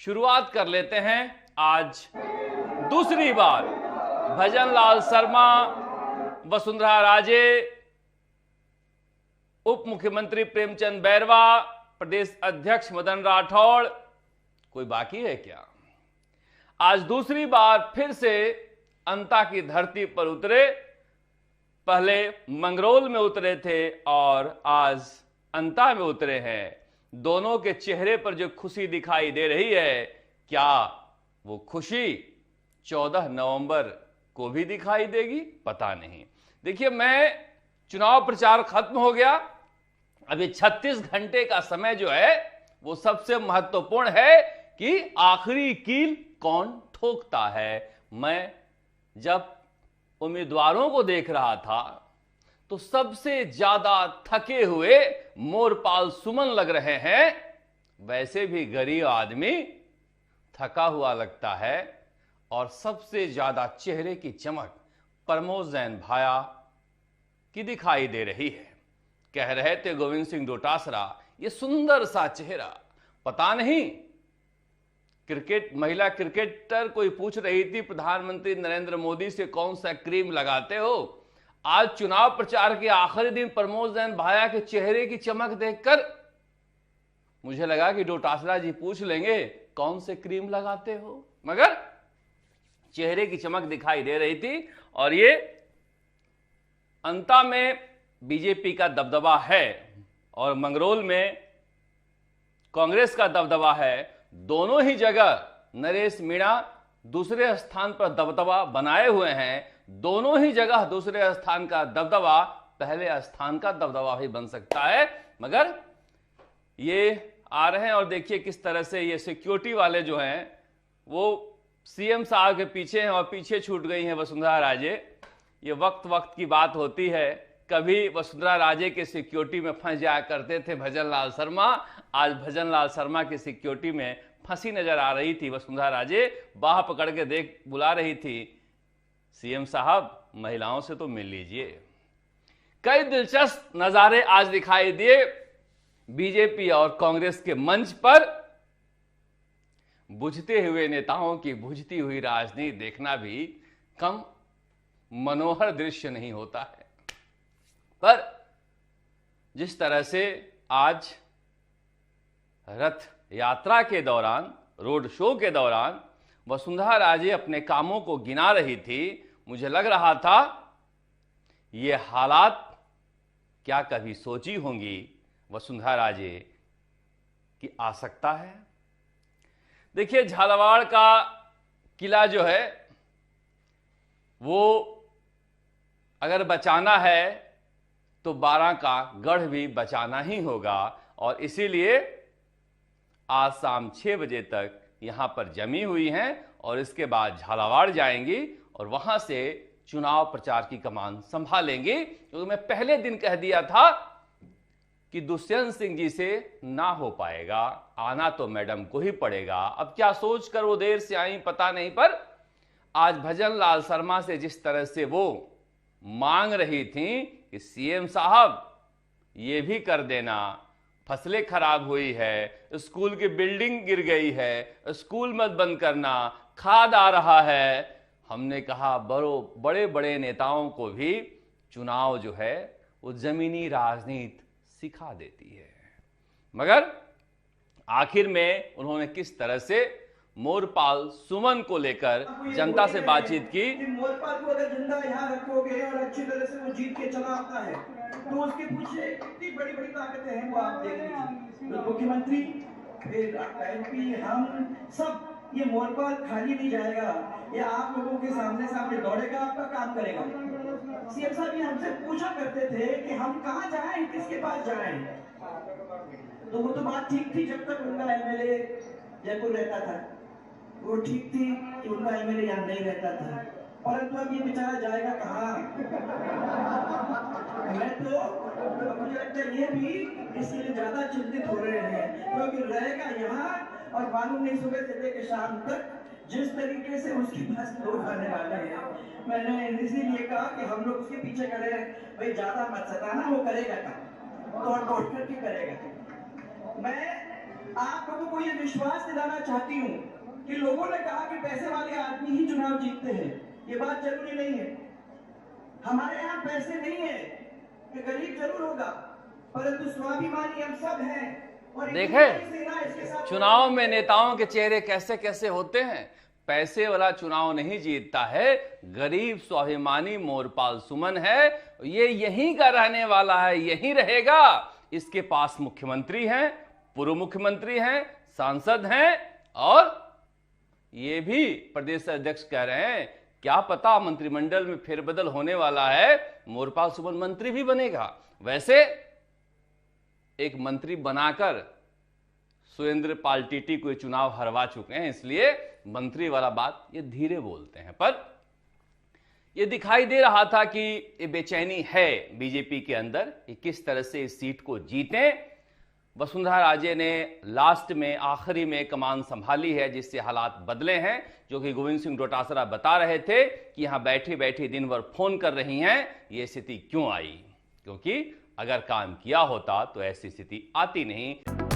शुरुआत कर लेते हैं। आज दूसरी बार भजनलाल शर्मा, वसुंधरा राजे, उप मुख्यमंत्री प्रेमचंद बैरवा, प्रदेश अध्यक्ष मदन राठौड़, कोई बाकी है क्या? आज दूसरी बार फिर से अंता की धरती पर उतरे। पहले मंगरौल में उतरे थे और आज अंता में उतरे हैं। दोनों के चेहरे पर जो खुशी दिखाई दे रही है, क्या वो खुशी 14 नवंबर को भी दिखाई देगी? पता नहीं। देखिए, मैं चुनाव प्रचार खत्म हो गया, अभी 36 घंटे का समय जो है वो सबसे महत्वपूर्ण है कि आखिरी कील कौन ठोकता है। मैं जब उम्मीदवारों को देख रहा था तो सबसे ज्यादा थके हुए मोरपाल सुमन लग रहे हैं। वैसे भी गरीब आदमी थका हुआ लगता है। और सबसे ज्यादा चेहरे की चमक प्रमोद जैन भाया की दिखाई दे रही है। कह रहे थे गोविंद सिंह डोटासरा, ये सुंदर सा चेहरा, पता नहीं महिला क्रिकेटर कोई पूछ रही थी प्रधानमंत्री नरेंद्र मोदी से कौन सा क्रीम लगाते हो। आज चुनाव प्रचार के आखिरी दिन प्रमोद जैन भाया के चेहरे की चमक देखकर मुझे लगा कि डोटासरा जी पूछ लेंगे कौन से क्रीम लगाते हो, मगर चेहरे की चमक दिखाई दे रही थी। और ये अंता में बीजेपी का दबदबा है और मंगरौल में कांग्रेस का दबदबा है। दोनों ही जगह नरेश मीणा दूसरे स्थान पर दबदबा बनाए हुए हैं। दोनों ही जगह दूसरे स्थान का दबदबा पहले स्थान का दबदबा भी बन सकता है। मगर ये आ रहे हैं और देखिए किस तरह से ये सिक्योरिटी वाले जो हैं वो सीएम साहब के पीछे हैं और पीछे छूट गई हैं वसुंधरा राजे। ये वक्त वक्त की बात होती है, कभी वसुंधरा राजे के सिक्योरिटी में फंस जाया करते थे भजनलाल शर्मा। आज भजनलाल शर्मा की सिक्योरिटी में फंसी नजर आ रही थी वसुंधरा राजे। बाह पकड़ के बुला रही थी, सीएम साहब महिलाओं से तो मिल लीजिए। कई दिलचस्प नजारे आज दिखाई दिए बीजेपी और कांग्रेस के मंच पर। बुझते हुए नेताओं की बुझती हुई राजनीति देखना भी कम मनोहर दृश्य नहीं होता है। पर जिस तरह से आज रथ यात्रा के दौरान, रोड शो के दौरान वसुंधरा राजे अपने कामों को गिना रही थी, मुझे लग रहा था ये हालात क्या कभी सोची होंगी वसुंधरा राजे की आ सकता है। देखिए, झालावाड़ का किला जो है वो अगर बचाना है तो 12 का गढ़ भी बचाना ही होगा। और इसीलिए आज शाम 6 बजे तक यहां पर जमी हुई हैं और इसके बाद झालावाड़ जाएंगी और वहां से चुनाव प्रचार की कमान संभालेंगी। क्योंकि मैं पहले दिन कह दिया था कि दुष्यंत सिंह जी से ना हो पाएगा, आना तो मैडम को ही पड़ेगा। अब क्या सोचकर वो देर से आई पता नहीं, पर आज भजनलाल शर्मा से जिस तरह से वो मांग रही थी कि सीएम साहब ये भी कर देना, फसलें खराब हुई है, स्कूल की बिल्डिंग गिर गई है, स्कूल मत बंद करना, खाद आ रहा है। हमने कहा बड़े बड़े नेताओं को भी चुनाव जो है वो जमीनी राजनीति सिखा देती है। मगर आखिर में उन्होंने किस तरह से मोरपाल सुमन को लेकर जनता से बातचीत की। मोरपाल को अगर जिंदा यहाँ रखोगे और अच्छी तरह से वो जीत के चला आता है तो उसके पीछे कितनी बड़ी बड़ी ताकतें हैं वो आप देख लीजिए। मुख्यमंत्री, फिर एमपी, हम सब, ये मोरपाल खाली नहीं जाएगा। ये आप लोगों के सामने सामने दौड़ेगा, आपका काम करेगा। सीएम साहब ये हमसे पूछा करते थे कि हम कहाँ जाएं, किसके पास जाएं। तो वो तो बात ठीक थी जब तक उनका एमएलए जयपुर रहता था, वो ठीक थी कि उनका एमएलए यहाँ नहीं रहता था। परंतु अब ये बेचारा जाएगा कहाँ? मैं तो मुझे लगता है ये भी इसलिए ज्यादा चिंतित हो रहे हैं क्योंकि रहेगा यहाँ और मालूम नहीं सुबह से लेकर शाम तक जिस तरीके से उसके पास लोग आने वाले हैं। मैंने इसीलिए कहा कि हम लोग उसके पीछे खड़े हैं, भाई ज्यादा मत सताना, वो करेगा काम, तोड़ तोड़ करके करेगा। मैं आप लोगों को ये विश्वास दिलाना चाहती हूँ कि लोगों ने कहा कि पैसे वाले आदमी ही चुनाव जीतते हैं। ये बात जरूरी नहीं है। हमारे यहाँ पैसे नहीं है, ये गरीब जरूर होगा, परंतु स्वाभिमानी हम सब हैं। और देखें चुनाव में नेताओं के चेहरे कैसे कैसे होते हैं। पैसे वाला चुनाव नहीं जीतता है, गरीब स्वाभिमानी मोरपाल सुमन है, ये यहीं का रहने वाला है, यहीं रहेगा। इसके पास मुख्यमंत्री हैं, पूर्व मुख्यमंत्री हैं, सांसद हैं और ये भी प्रदेश अध्यक्ष कह रहे हैं क्या पता मंत्रिमंडल में फेरबदल होने वाला है, मोरपाल सुमन मंत्री भी बनेगा। वैसे एक मंत्री बनाकर सुरेंद्र पाल टीटी को चुनाव हरवा चुके हैं, इसलिए मंत्री वाला बात ये धीरे बोलते हैं। पर ये दिखाई दे रहा था कि ये बेचैनी है बीजेपी के अंदर कि किस तरह से इस सीट को जीतें। वसुंधरा राजे ने लास्ट में आखिरी में कमान संभाली है, जिससे हालात बदले हैं, जो कि गोविंद सिंह डोटासरा बता रहे थे कि यहां बैठी बैठी दिन भर फोन कर रही हैं। ये स्थिति क्यों आई? क्योंकि अगर काम किया होता तो ऐसी स्थिति आती नहीं।